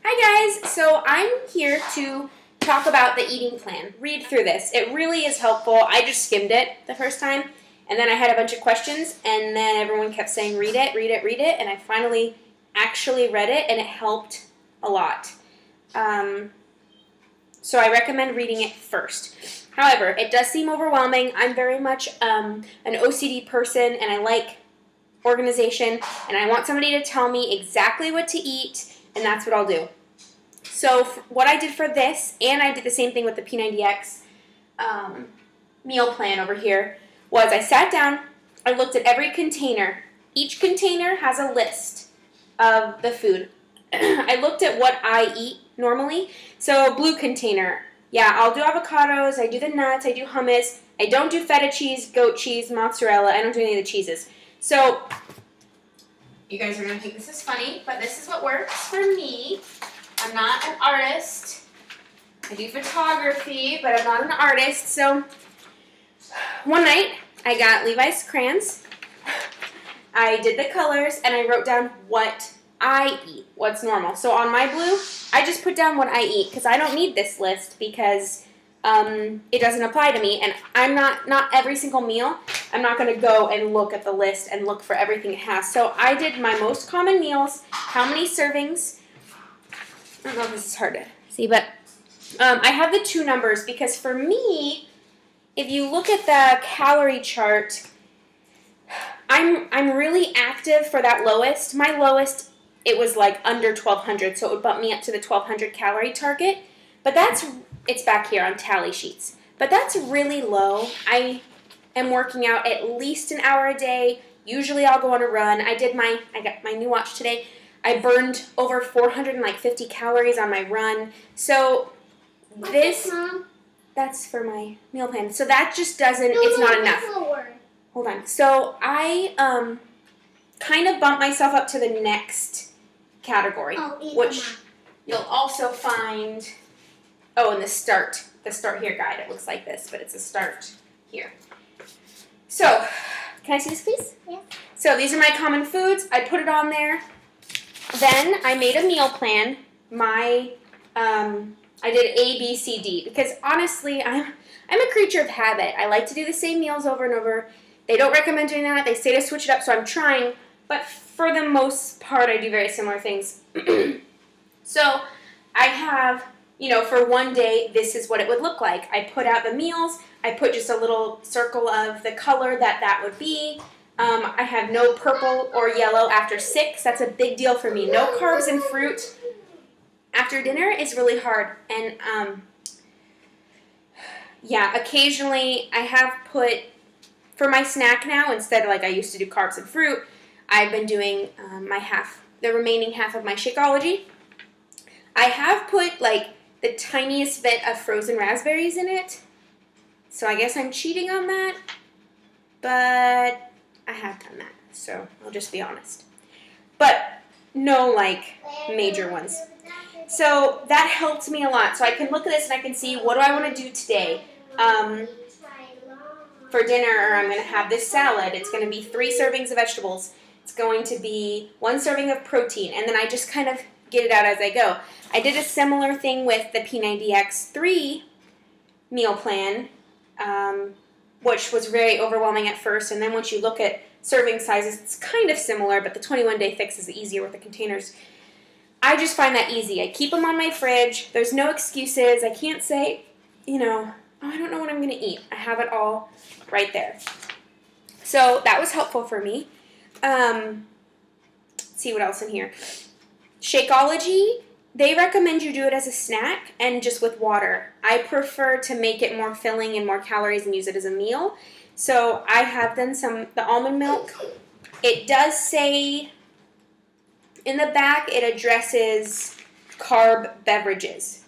Hi guys, so I'm here to talk about the eating plan. Read through this. It really is helpful. I just skimmed it the first time, and then I had a bunch of questions, and then everyone kept saying read it, read it, read it, and I finally actually read it, and it helped a lot. So I recommend reading it first. However, it does seem overwhelming. I'm very much an OCD person, and I like organization, and I want somebody to tell me exactly what to eat, and that's what I'll do. So what I did for this, and I did the same thing with the P90X meal plan over here, was I sat down, I looked at every container. Each container has a list of the food. I looked at what I eat normally. So blue container, yeah, I'll do avocados, I do the nuts, I do hummus, I don't do feta cheese, goat cheese, mozzarella, I don't do any of the cheeses. So, you guys are going to think this is funny, but this is what works for me. I'm not an artist. I do photography, but I'm not an artist. So, one night, I got Levi's crayons. I did the colors, and I wrote down what I eat, what's normal. So, on my blue, I just put down what I eat, because I don't need this list, because it doesn't apply to me, and I'm not every single meal, I'm not going to go and look at the list and look for everything it has. So I did my most common meals, how many servings, I don't know if this is hard to see, but I have the two numbers, because for me, if you look at the calorie chart, I'm really active for that lowest. My lowest, it was like under 1,200, so it would bump me up to the 1,200 calorie target, but it's back here on tally sheets. But that's really low. I am working out at least an hour a day. Usually I'll go on a run. I got my new watch today. I burned over 450 calories on my run. So that's for my meal plan. So that just doesn't, it's not enough. Hold on. So I kind of bumped myself up to the next category, which you'll also find, in the start here guide, it looks like this, but it's a start here. So, can I see this, please? Yeah. So these are my common foods. I put it on there. Then I made a meal plan. I did A, B, C, D, because honestly, I'm a creature of habit. I like to do the same meals over and over. They don't recommend doing that. They say to switch it up, so I'm trying. But for the most part, I do very similar things. So I have, for one day, this is what it would look like. I put out the meals. I put just a little circle of the color that would be. I have no purple or yellow after 6. That's a big deal for me. No carbs and fruit after dinner is really hard. And, yeah, occasionally I have put, for my snack now, instead of like I used to do carbs and fruit, I've been doing the remaining half of my Shakeology. I have put like the tiniest bit of frozen raspberries in it, so I guess I'm cheating on that, but I have done that, so I'll just be honest. But no like major ones. So that helped me a lot. So I can look at this and I can see, what do I want to do today? For dinner, I'm going to have this salad. It's going to be 3 servings of vegetables. It's going to be 1 serving of protein, and then I just kind of get it out as I go. I did a similar thing with the P90X3 meal plan, which was very overwhelming at first, and then once you look at serving sizes, it's kind of similar, but the 21-day fix is easier with the containers. I just find that easy. I keep them on my fridge. There's no excuses. I can't say, oh, I don't know what I'm going to eat. I have it all right there. So that was helpful for me. Let's see what else in here. Shakeology, they recommend you do it as a snack and just with water. I prefer to make it more filling and more calories and use it as a meal. So I have done the almond milk. It does say in the back it addresses carb beverages.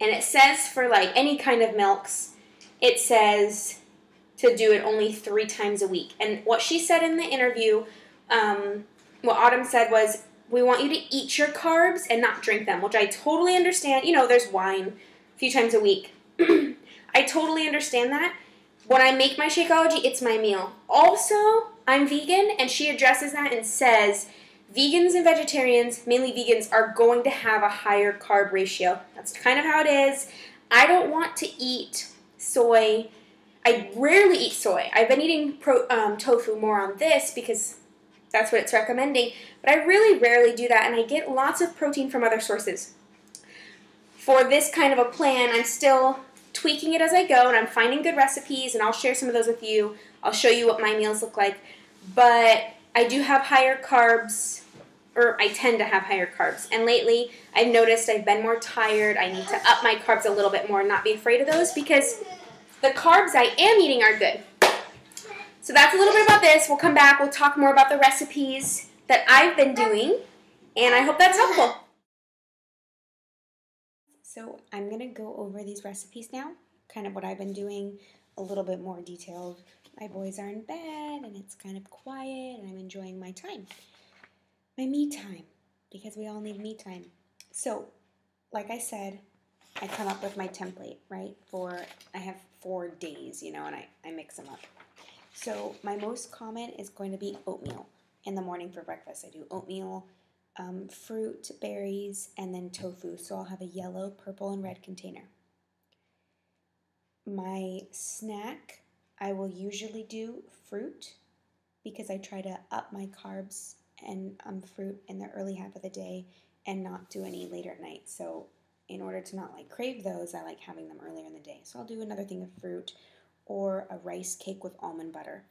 And it says for like any kind of milks, it says to do it only 3 times a week. And what she said in the interview, what Autumn said was, we want you to eat your carbs and not drink them, which I totally understand. There's wine a few times a week. I totally understand that. When I make my Shakeology, it's my meal. Also, I'm vegan, and she addresses that and says Vegans and vegetarians, mainly vegans, are going to have a higher carb ratio. That's kind of how it is. I don't want to eat soy. I rarely eat soy. I've been eating tofu more on this because that's what it's recommending, but I really rarely do that, and I get lots of protein from other sources. For this kind of a plan, I'm still tweaking it as I go, and I'm finding good recipes, and I'll share some of those with you. I'll show you what my meals look like, but I do have higher carbs, or I tend to have higher carbs, and lately I've noticed I've been more tired. I need to up my carbs a little bit more and not be afraid of those because the carbs I am eating are good. So that's a little bit about this. We'll come back. We'll talk more about the recipes that I've been doing, and I hope that's helpful. So I'm going to go over these recipes now, kind of what I've been doing, a little bit more detailed. My boys are in bed, and it's kind of quiet, and I'm enjoying my time. My me time, because we all need me time. So, like I said, I come up with my template, right? I have 4 days, and I mix them up. So my most common is going to be oatmeal in the morning for breakfast. I do oatmeal, fruit, berries, and then tofu. So I'll have a yellow, purple, and red container. My snack, I will usually do fruit because I try to up my carbs and fruit in the early half of the day and not do any later at night. So in order to not crave those, I like having them earlier in the day. So I'll do another thing of fruit or a rice cake with almond butter.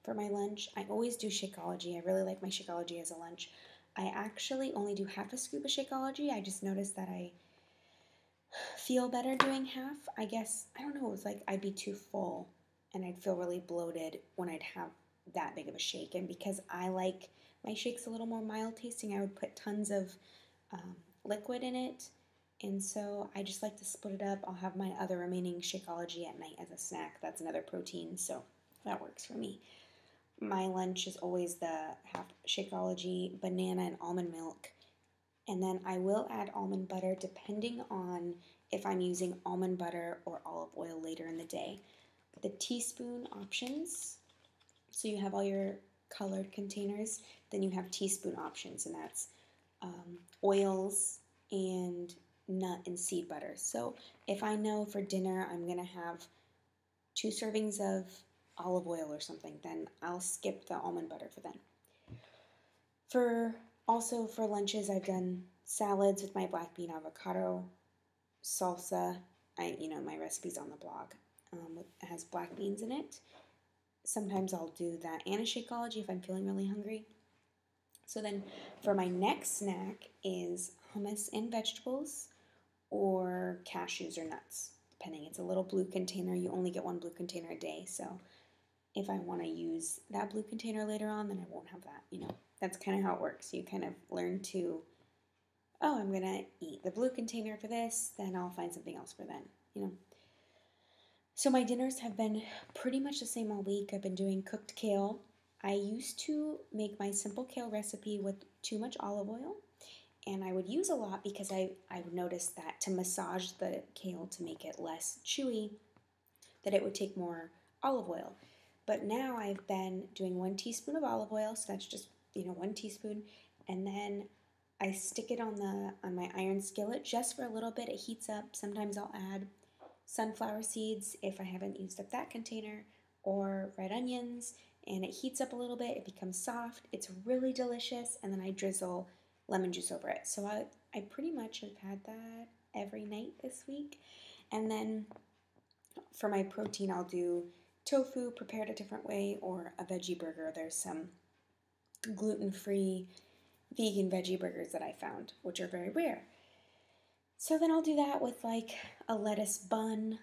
For my lunch, I always do Shakeology. I really like my Shakeology as a lunch. I actually only do half a scoop of Shakeology. I just noticed that I feel better doing half. I guess, I don't know, it was like I'd be too full and I'd feel really bloated when I'd have that big of a shake. And because I like my shakes a little more mild tasting, I would put tons of liquid in it. And so I just like to split it up. I'll have my other remaining Shakeology at night as a snack. That's another protein, so that works for me. My lunch is always the half Shakeology, banana, and almond milk. And then I will add almond butter depending on if I'm using almond butter or olive oil later in the day. The teaspoon options, so you have all your colored containers, then you have teaspoon options, and that's oils and nut and seed butter. So if I know for dinner I'm going to have 2 servings of olive oil or something, then I'll skip the almond butter for then. For lunches, I've done salads with my black bean avocado, salsa. My recipe's on the blog. It has black beans in it. Sometimes I'll do that and a Shakeology if I'm feeling really hungry. So then for my next snack is hummus and vegetables or cashews or nuts, depending. It's a little blue container. You only get 1 blue container a day, so if I want to use that blue container later on, then I won't have that, That's kind of how it works. You kind of learn to, I'm going to eat the blue container for this, then I'll find something else for then, So my dinners have been pretty much the same all week. I've been doing cooked kale. I used to make my simple kale recipe with too much olive oil, and I would use a lot because I would notice that to massage the kale to make it less chewy, that it would take more olive oil. But now I've been doing 1 teaspoon of olive oil, so that's just 1 teaspoon, and then I stick it on my iron skillet just for a little bit. It heats up. Sometimes I'll add sunflower seeds if I haven't used up that container, or red onions, and it heats up a little bit. It becomes soft. It's really delicious, and then I drizzle lemon juice over it. So I pretty much have had that every night this week. And then for my protein, I'll do tofu prepared a different way or a veggie burger. There's some gluten-free vegan veggie burgers that I found, which are very rare. So then I'll do that with a lettuce bun,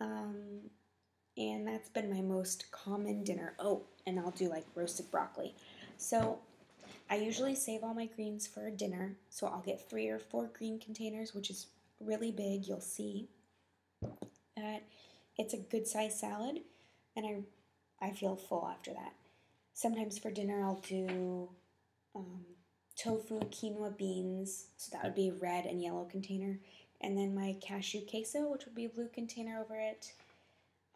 and that's been my most common dinner. Oh, and I'll do roasted broccoli. So I usually save all my greens for dinner, so I'll get 3 or 4 green containers, which is really big. You'll see that it's a good size salad, and I feel full after that. Sometimes for dinner I'll do tofu, quinoa, beans, so that would be a red and yellow container, and then my cashew queso, which would be a blue container over it,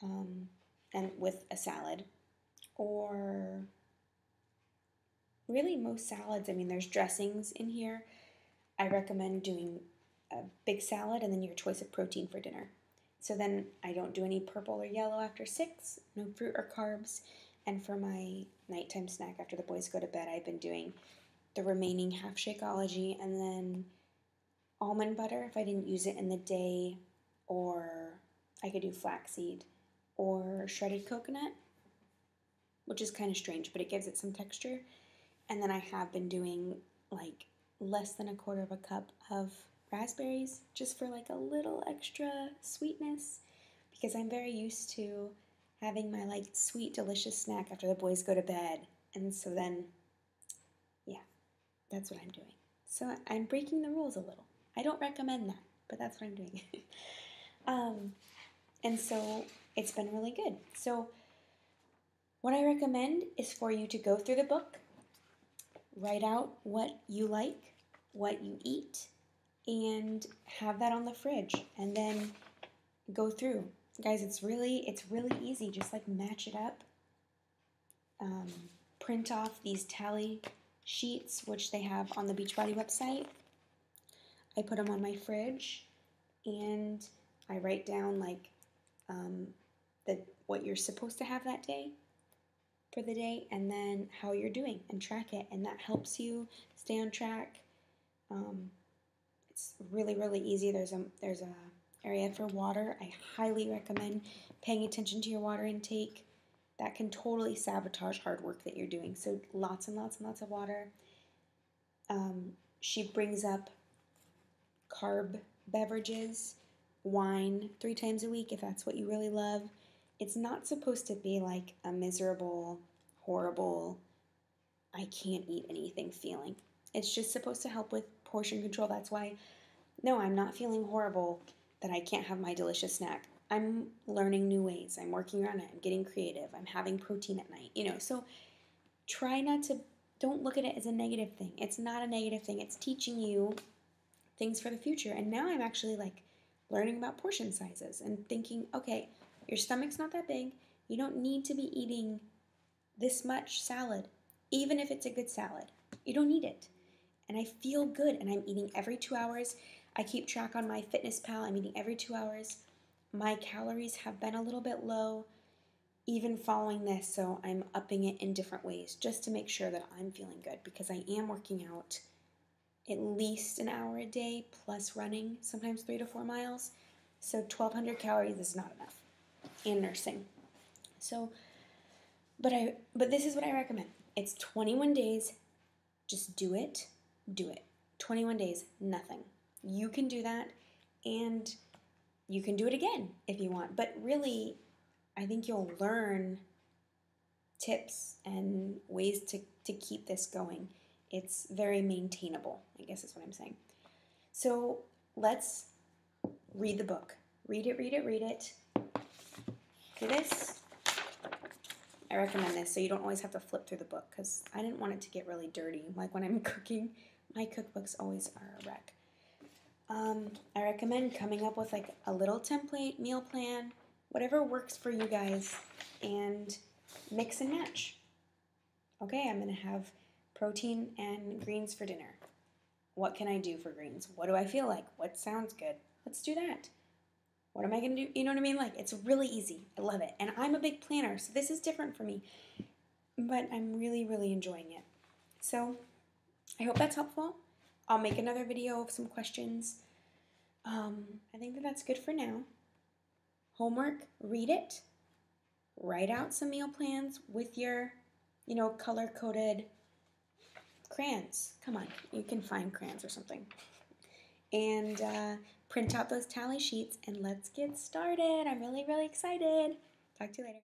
and with a salad, or really most salads, I mean, there's dressings in here. I recommend doing a big salad and then your choice of protein for dinner. So then I don't do any purple or yellow after 6, no fruit or carbs. And for my nighttime snack after the boys go to bed, I've been doing the remaining half Shakeology and then almond butter if I didn't use it in the day, or I could do flaxseed or shredded coconut, which is kind of strange, but it gives it some texture. And then I have been doing like less than 1/4 cup of raspberries just for like a little extra sweetness, because I'm very used to having my like sweet delicious snack after the boys go to bed. And so then, yeah, that's what I'm doing. So I'm breaking the rules a little. I don't recommend that, but that's what I'm doing. And so it's been really good. So what I recommend is for you to go through the book, write out what you like, what you eat, and have that on the fridge, and then go through. Guys, it's really easy. Just like match it up. Print off these tally sheets, which they have on the Beachbody website. I put them on my fridge, and I write down like what you're supposed to have that day for the day, and then how you're doing, and track it, and that helps you stay on track. It's really easy. There's a area for water. I highly recommend paying attention to your water intake. That can totally sabotage hard work that you're doing. So lots and lots of water. She brings up carb beverages, wine 3 times a week if that's what you really love. It's not supposed to be like a miserable, horrible, I can't eat anything feeling. It's just supposed to help with portion control. That's why, no, I'm not feeling horrible that I can't have my delicious snack. I'm learning new ways. I'm working on it. I'm getting creative. I'm having protein at night. So try not to, don't look at it as a negative thing. It's not a negative thing. It's teaching you things for the future. And now I'm actually like learning about portion sizes and thinking, okay, your stomach's not that big. You don't need to be eating this much salad, even if it's a good salad. You don't need it. And I feel good, and I'm eating every 2 hours. I keep track on my MyFitnessPal. I'm eating every 2 hours. My calories have been a little bit low, even following this, so I'm upping it in different ways just to make sure that I'm feeling good, because I am working out at least an hour a day plus running, sometimes 3 to 4 miles. So 1,200 calories is not enough, and nursing. So, but this is what I recommend. It's 21 days. Just do it. 21 days, nothing. You can do that, and you can do it again if you want. But really, I think you'll learn tips and ways to keep this going. It's very maintainable, I guess is what I'm saying. So let's read the book. Read it. For this, I recommend this so you don't always have to flip through the book, because I didn't want it to get really dirty. Like when I'm cooking, my cookbooks always are a wreck. I recommend coming up with like a little template, meal plan, whatever works for you guys, and mix and match. Okay, I'm going to have protein and greens for dinner. What can I do for greens? What do I feel like? What sounds good? Let's do that. What am I going to do? You know what I mean? Like, it's really easy. I love it. And I'm a big planner, so this is different for me. But I'm really enjoying it. So, I hope that's helpful. I'll make another video of some questions. I think that's good for now. Homework, read it. Write out some meal plans with your, color-coded crayons. Come on, you can find crayons or something. And print out those tally sheets, and let's get started. I'm really excited. Talk to you later.